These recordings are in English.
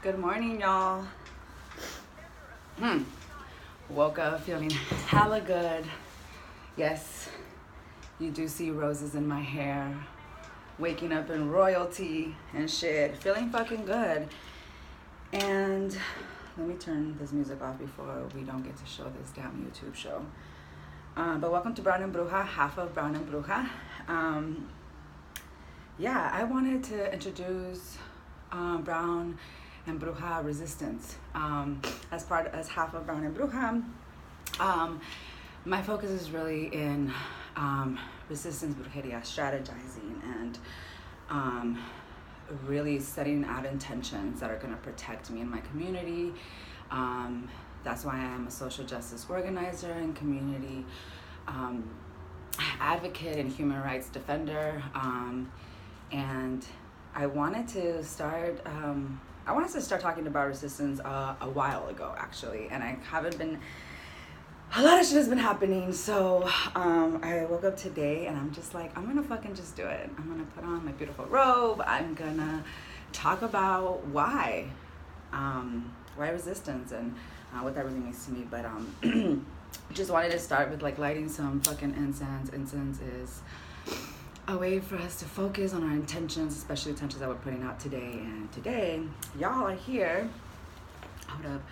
Good morning, y'all. Woke up feeling hella good. Yes, you do see roses in my hair. Waking up in royalty and shit. Feeling fucking good. And let me turn this music off before we don't get to show this damn YouTube show. But welcome to Brown and Bruja, half of Brown and Bruja. Yeah, I wanted to introduce Brown and Bruja Resistance as half of Brown and Bruja. My focus is really in resistance, brujeria, strategizing, and really setting out intentions that are going to protect me and my community. That's why I am a social justice organizer and community advocate and human rights defender. And I wanted to start talking about resistance a while ago, actually, and I haven't been. A lot of shit has been happening, so I woke up today and I'm just like, I'm gonna fucking just do it. I'm gonna put on my beautiful robe. I'm gonna talk about why resistance and what that really means to me. But just wanted to start with like lighting some fucking incense. Incense is a way for us to focus on our intentions, especially intentions that we're putting out today. And today, y'all are here. Hold up.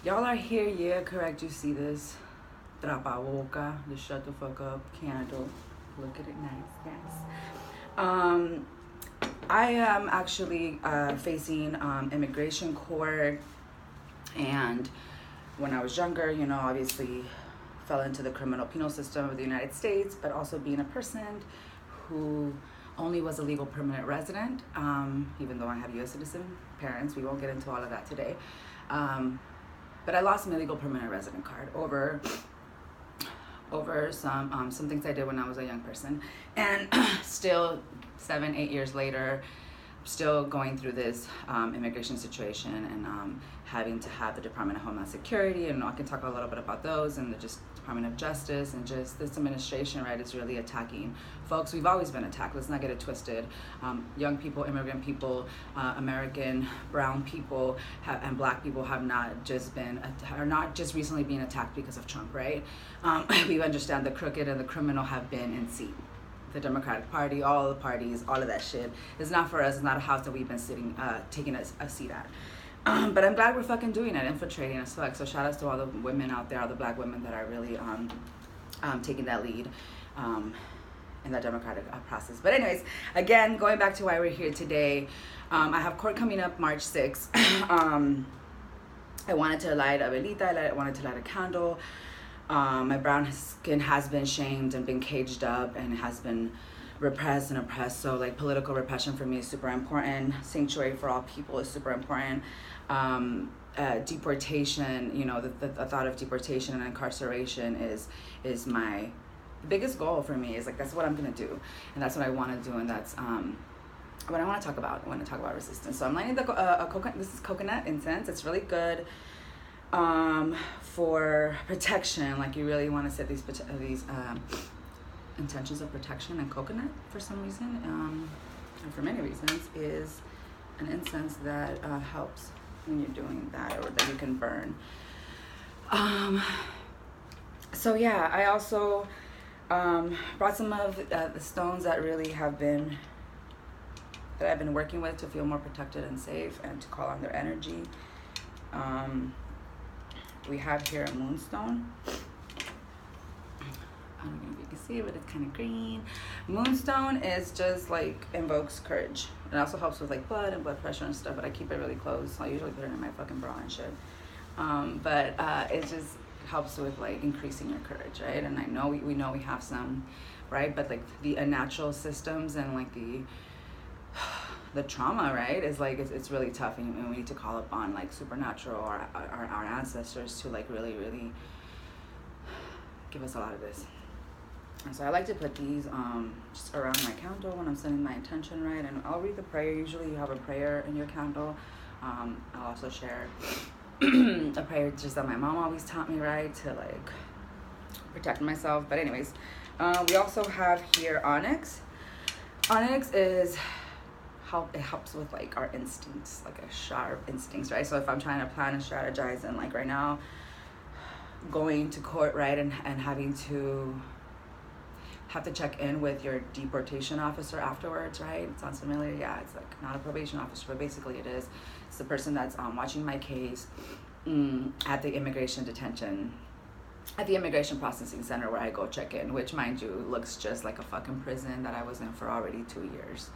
Y'all are here, yeah, correct. You see this trapaboca, the shut the fuck up candle. Look at it, nice, yes. I am actually facing immigration court, and when I was younger, you know, obviously fell into the criminal penal system of the United States, but also being a person who only was a legal permanent resident, even though I have U.S. citizen parents. We won't get into all of that today. But I lost my legal permanent resident card over some things I did when I was a young person, and still 7-8 years later, still going through this immigration situation and having to have the Department of Homeland Security, and I can talk a little bit about those, and the just Department of Justice, and just this administration, right, is really attacking folks. We've always been attacked. Let's not get it twisted. Young people, immigrant people, American brown people, and black people are not just recently being attacked because of Trump, right? We understand the crooked and the criminal have been in seat. The Democratic Party, all the parties, all of that shit is not for us. It's not a house that we've been taking a seat at. But I'm glad we're fucking doing it, infiltrating as fuck. So shout outs to all the women out there, all the black women that are really taking that lead in that democratic process. But anyways, again, going back to why we're here today, I have court coming up March 6th. I wanted to light a velita, I wanted to light a candle. My brown skin has been shamed and been caged up and has been repressed and oppressed. So like political repression for me is super important. Sanctuary for all people is super important. Deportation, you know, the thought of deportation and incarceration is my biggest goal for me. Is like, that's what I'm gonna do, and that's what I want to do, and that's what I want to talk about. I want to talk about resistance. So I'm lighting the coconut. This is coconut incense. It's really good for protection. Like, you really want to set these intentions of protection, and coconut for some reason, and for many reasons, is an incense that helps when you're doing that, or that you can burn. So yeah, I also brought some of the stones that really have been, that I've been working with to feel more protected and safe, and to call on their energy. We have here a moonstone. I don't know if you can see it, but it's kind of green. Moonstone is just like invokes courage. It also helps with like blood and blood pressure and stuff, but I keep it really close. I usually put it in my fucking bra and shit. But it just helps with like increasing your courage, right? And I know we know we have some, right? But like the unnatural systems and like the trauma, right, is like it's really tough, and we need to call upon like supernatural or our ancestors to like really give us a lot of this. And so I like to put these just around my candle when I'm setting my intention, right? And I'll read the prayer. Usually you have a prayer in your candle. I'll also share a prayer just that my mom always taught me, right, to like protect myself. But anyways, we also have here onyx. Onyx is it helps with like our instincts, like a sharp instincts, right? So if I'm trying to plan and strategize, and like right now going to court, right, and having to have to check in with your deportation officer afterwards, right? It sounds familiar. Yeah, it's like not a probation officer, but basically it is. It's the person that's watching my case at the immigration detention, at the immigration processing center where I go check in, which, mind you, looks just like a fucking prison that I was in for already 2 years.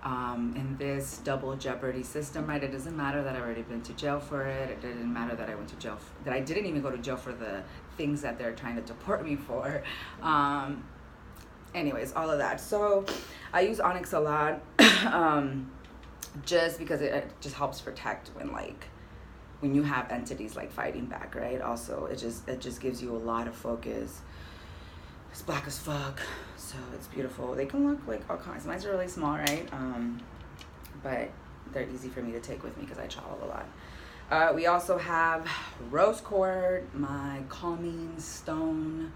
In this double jeopardy system, right? It doesn't matter that I've already been to jail for it. It didn't matter that I went to jail, that I didn't even go to jail for the things that they're trying to deport me for. Anyways, all of that. So I use Onyx a lot, just because it just helps protect when you have entities like fighting back, right? Also, it just gives you a lot of focus. It's black as fuck, so it's beautiful. They can look like all kinds. Mine's are really small, right? But they're easy for me to take with me because I travel a lot. We also have rose quartz, my calming stone.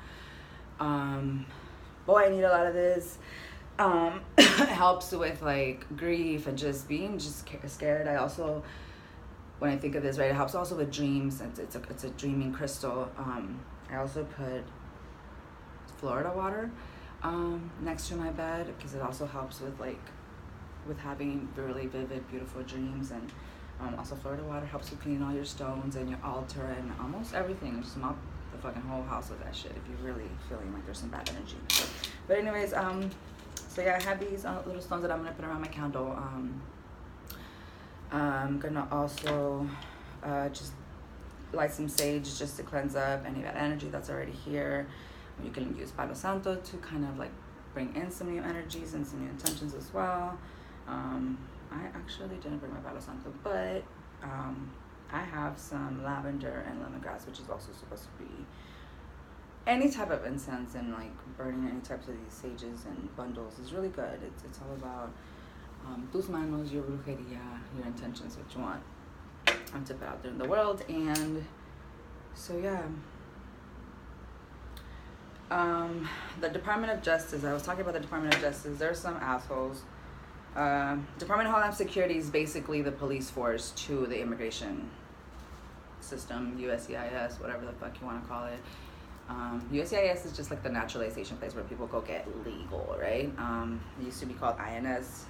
Boy, I need a lot of this. It helps with like grief and just being scared. I also, when I think of this, right, it helps also with dreams. It's a dreaming crystal. I also put Florida water next to my bed because it also helps with having really vivid, beautiful dreams. And also Florida water helps you clean all your stones and your altar and almost everything. Just mop the fucking whole house with that shit if you're really feeling like there's some bad energy. But anyways, so yeah, I have these little stones that I'm gonna put around my candle. I'm gonna also just light some sage just to cleanse up any bad energy that's already here. You can use Palo Santo to kind of like bring in some new energies and some new intentions as well. I actually didn't bring my Palo Santo, but I have some lavender and lemongrass, which is also supposed to be any type of incense, and like burning any types of these sages and bundles is really good. It's all about tus manos, your brujeria, your intentions, what you want to put out there in the world. And so yeah. The Department of Justice, I was talking about the Department of Justice. There's some assholes. Department of Homeland Security is basically the police force to the immigration system, USCIS, whatever the fuck you want to call it. USCIS is just like the naturalization place where people go get legal, right? It used to be called INS,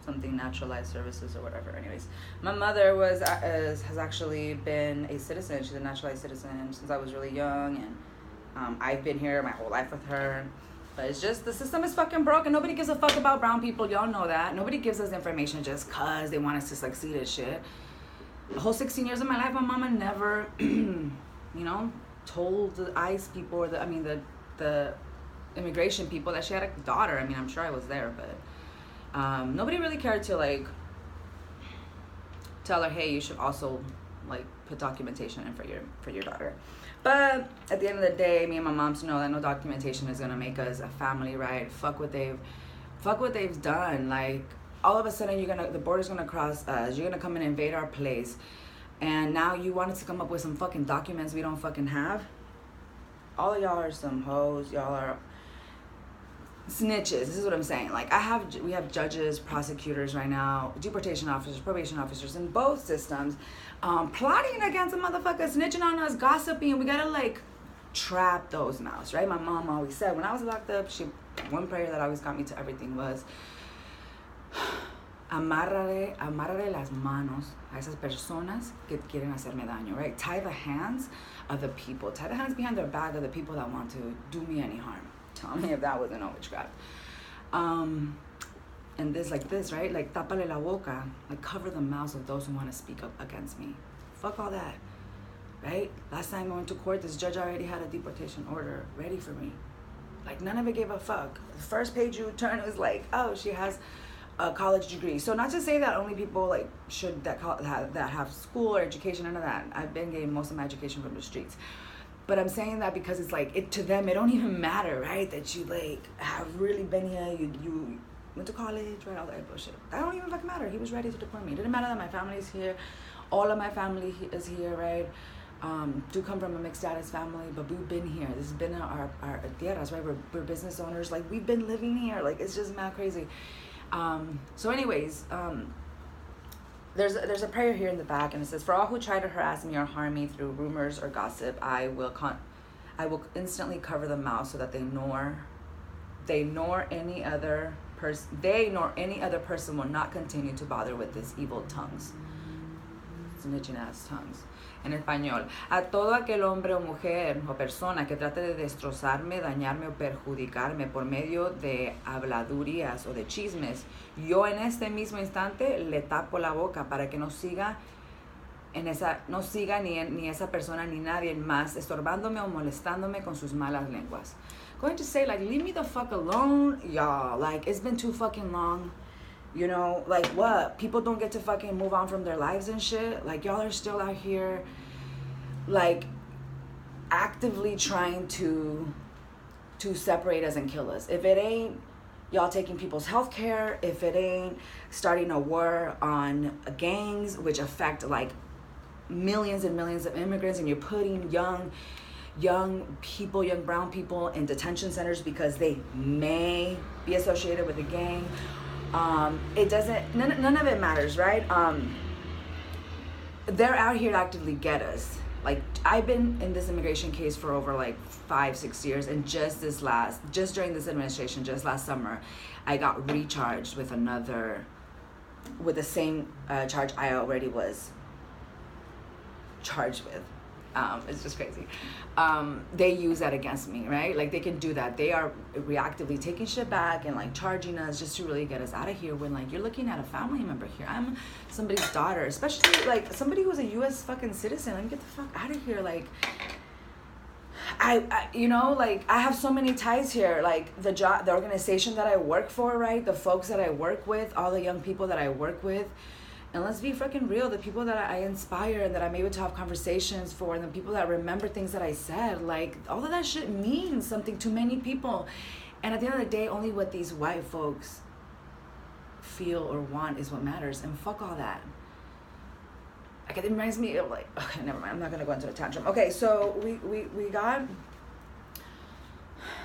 something naturalized services or whatever. Anyways, my mother has actually been a citizen. She's a naturalized citizen since I was really young, and I've been here my whole life with her. But it's just, the system is fucking broken. Nobody gives a fuck about brown people. Y'all know that. Nobody gives us information just cause they want us to succeed at shit. The whole 16 years of my life, my mama never, told the ICE people or the immigration people that she had a daughter. I mean, I'm sure I was there, but nobody really cared to like tell her, hey, you should also like put documentation in for your daughter. But at the end of the day, me and my moms know that no documentation is gonna make us a family, right? Fuck what they've done. Like, all of a sudden the border's gonna cross us. You're gonna come and invade our place, and now you want us to come up with some fucking documents we don't fucking have. All of y'all are some hoes. Y'all are snitches. This is what I'm saying. Like, we have judges, prosecutors right now, deportation officers, probation officers in both systems, plotting against a motherfucker, snitching on us, gossiping. We gotta like trap those mouths, right? My mom always said, when I was locked up, one prayer that always got me to everything was amarraré las manos a esas personas que quieren hacerme daño, right? Tie the hands of the people, tie the hands behind their back of the people that want to do me any harm. Tell me if that wasn't all witchcraft. And this, right? Like, tápale la boca, like cover the mouths of those who want to speak up against me. Fuck all that, right? Last time I went to court, this judge already had a deportation order ready for me. Like, none of it gave a fuck. The first page you turn, it was like, oh, she has a college degree. So not to say that only people like that have school or education, none of that. I've been getting most of my education from the streets. But I'm saying that because it's like, to them, it don't even matter, right? That you like have really been here, you went to college, right? All that bullshit. That don't even fucking matter. He was ready to deport me. It didn't matter that my family is here. All of my family is here, right? Do come from a mixed status family, but we've been here. This has been our tierras, right? We're business owners. Like, we've been living here. Like, it's just mad crazy. So anyways, there's a prayer here in the back, and it says, "For all who try to harass me or harm me through rumors or gossip, I will instantly cover them mouth so that they nor any other person will not continue to bother with these evil tongues." Snitching ass tongues. En español, a todo aquel hombre o mujer o persona que trate de destrozarme, dañarme o perjudicarme por medio de habladurías o de chismes, yo en este mismo instante le tapo la boca para que no siga ni esa persona ni nadie más estorbándome o molestándome con sus malas lenguas. Going to say, like, leave me the fuck alone, y'all. Like, it's been too fucking long. You know, like, what? People don't get to fucking move on from their lives and shit? Like, y'all are still out here, like, actively trying to separate us and kill us. If it ain't y'all taking people's health care, if it ain't starting a war on gangs, which affect, like, millions and millions of immigrants, and you're putting young brown people in detention centers because they may be associated with a gang. It doesn't, none of it matters, right? They're out here to actively get us. Like, I've been in this immigration case for over like 5-6 years, and just during this administration, just last summer, I got recharged with the same charge I already was charged with. It's just crazy. They use that against me, right? Like, they can do that. They are reactively taking shit back and, like, charging us just to really get us out of here, when, like, you're looking at a family member here. I'm somebody's daughter, especially, like, somebody who's a U.S. fucking citizen. Let me get the fuck out of here. Like, I you know, like, I have so many ties here. Like, the organization that I work for, right? The folks that I work with, all the young people that I work with. And let's be freaking real, the people that I inspire and that I'm able to have conversations for, and the people that remember things that I said, like, all of that shit means something to many people. And at the end of the day, only what these white folks feel or want is what matters. And fuck all that. Like, it reminds me of, like, okay, never mind. I'm not going to go into a tantrum. Okay, so we got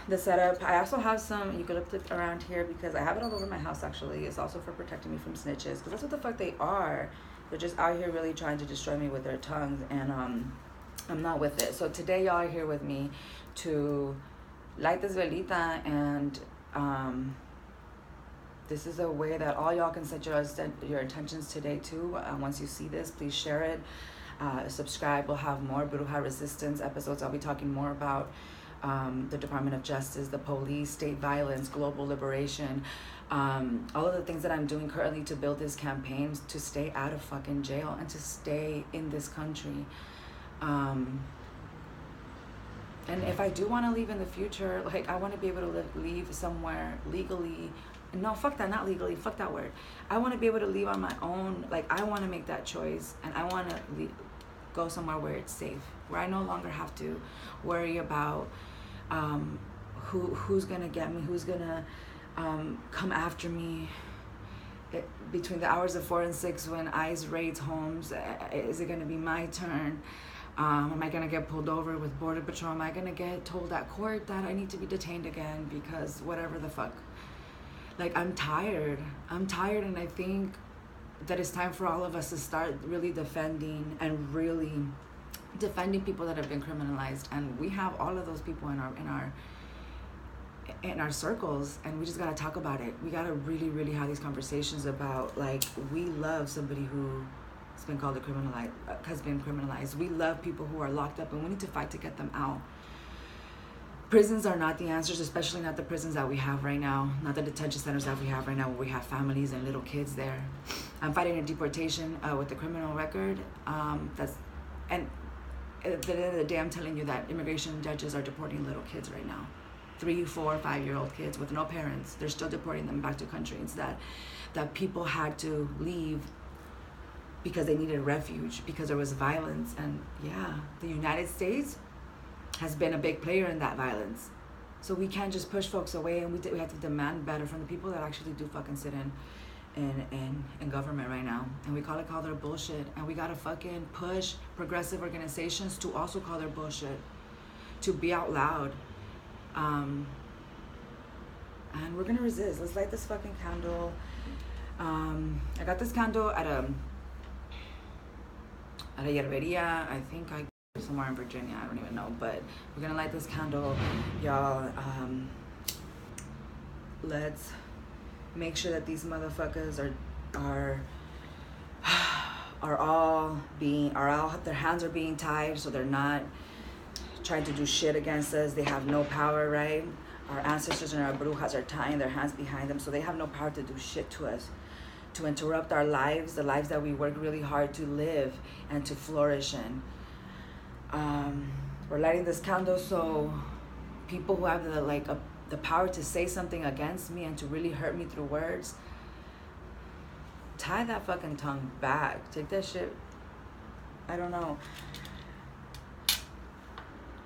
the setup. I also have some eucalyptus around here because I have it all over my house, actually. It's also for protecting me from snitches, because that's what the fuck they are. They're just out here really trying to destroy me with their tongues, and I'm not with it. So today y'all are here with me to light this velita, and this is a way that all y'all can set your intentions today too. Once you see this, please share it, subscribe. We'll have more Bruja Resistance episodes. I'll be talking more about the Department of Justice, the police, state violence, global liberation, all of the things that I'm doing currently to build this campaign to stay out of fucking jail and to stay in this country. And if I do want to leave in the future, like, I want to be able to leave somewhere legally. No, fuck that, not legally, fuck that word. I want to be able to leave on my own. Like, I want to make that choice, and I want to go somewhere where it's safe, where I no longer have to worry about who's gonna get me, who's gonna come after me between the hours of 4 and 6 when ICE raids homes. Is it gonna be my turn? Am I gonna get pulled over with Border Patrol? Am I gonna get told at court that I need to be detained again because whatever the fuck? Like, I'm tired, and I think that it's time for all of us to start really defending people that have been criminalized. And we have all of those people in our circles, and we just gotta talk about it. We gotta really, really have these conversations about, like, we love somebody who has been criminalized. We love people who are locked up, and we need to fight to get them out. Prisons are not the answers, especially not the prisons that we have right now, not the detention centers that we have right now, where we have families and little kids there. I'm fighting a deportation with a criminal record. And at the end of the day, I'm telling you that immigration judges are deporting little kids right now. 3, 4, 5-year-old kids with no parents. They're still deporting them back to countries that people had to leave because they needed refuge, because there was violence. And yeah, the United States has been a big player in that violence. So we can't just push folks away, and we have to demand better from the people that actually do fucking sit in government right now. And we call their bullshit. And we gotta fucking push progressive organizations to also call their bullshit, to be out loud. And we're gonna resist. Let's light this fucking candle. I got this candle at a yerberia. I think somewhere in Virginia. I don't even know. But we're gonna light this candle, y'all. Let's make sure that these motherfuckers their hands are being tied, so they're not trying to do shit against us. They have no power, right? Our ancestors and our brujas are tying their hands behind them, so they have no power to do shit to us, to interrupt our lives, the lives that we work really hard to live and to flourish in. We're lighting this candle so people who have the power to say something against me and to really hurt me through words, tie that fucking tongue back. Take that shit, I don't know.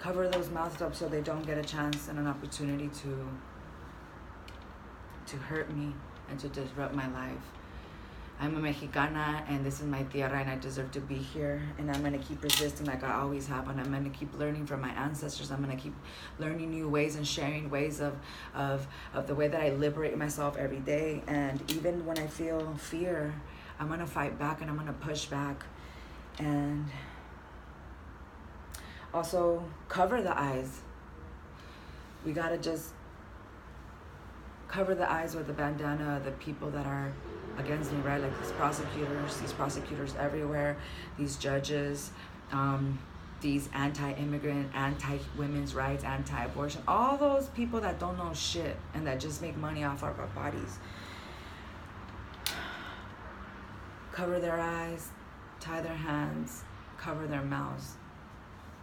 Cover those mouths up so they don't get a chance and an opportunity to hurt me and to disrupt my life. I'm a Mexicana and this is my tierra and I deserve to be here, and I'm gonna keep resisting like I always have, and I'm gonna keep learning from my ancestors. I'm gonna keep learning new ways and sharing ways of the way that I liberate myself every day. And even when I feel fear, I'm gonna fight back and I'm gonna push back. And also cover the eyes. We gotta just cover the eyes with the bandana of the people that are against me, right? Like these prosecutors everywhere, these judges, these anti-immigrant, anti-women's rights, anti-abortion, all those people that don't know shit and that just make money off of our bodies. Cover their eyes, tie their hands, cover their mouths.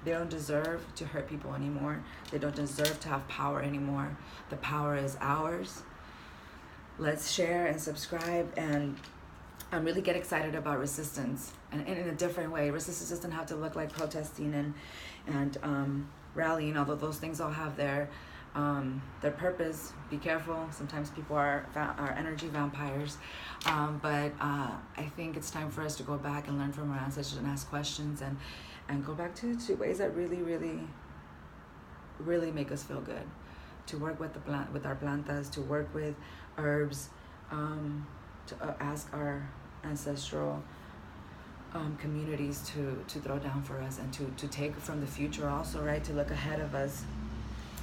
They don't deserve to hurt people anymore. They don't deserve to have power anymore. The power is ours. Let's share and subscribe. And I'm really get excited about resistance, and in a different way. Resistance doesn't have to look like protesting and rallying, although those things all have their purpose. Be careful. Sometimes people are energy vampires. But I think it's time for us to go back and learn from our ancestors and ask questions and go back to ways that really, really, really make us feel good. To work with with our plantas, to work with herbs, to ask our ancestral communities to throw down for us, and to take from the future also, right? To look ahead of us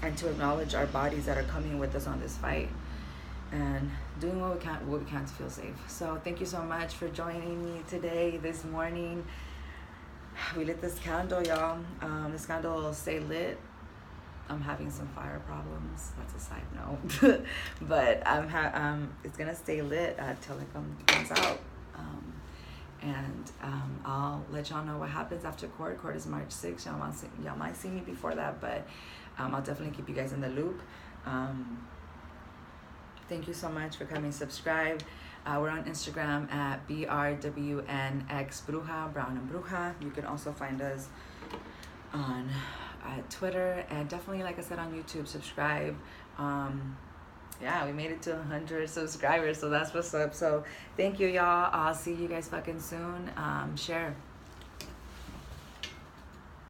and to acknowledge our bodies that are coming with us on this fight, and doing what we can to feel safe. So thank you so much for joining me today, this morning. We lit this candle, y'all. This candle will stay lit. I'm having some fire problems. That's a side note. But it's gonna stay lit till it comes out. And I'll let y'all know what happens after court. Court is March 6th. Y'all might see me before that, but I'll definitely keep you guys in the loop. Thank you so much for coming. Subscribe. We're on Instagram at BRWNX Brown and Bruja. You can also find us on Twitter, and definitely, like I said, on YouTube. Subscribe. Yeah, we made it to 100 subscribers, so that's what's up. So thank you, y'all. I'll see you guys fucking soon. Share.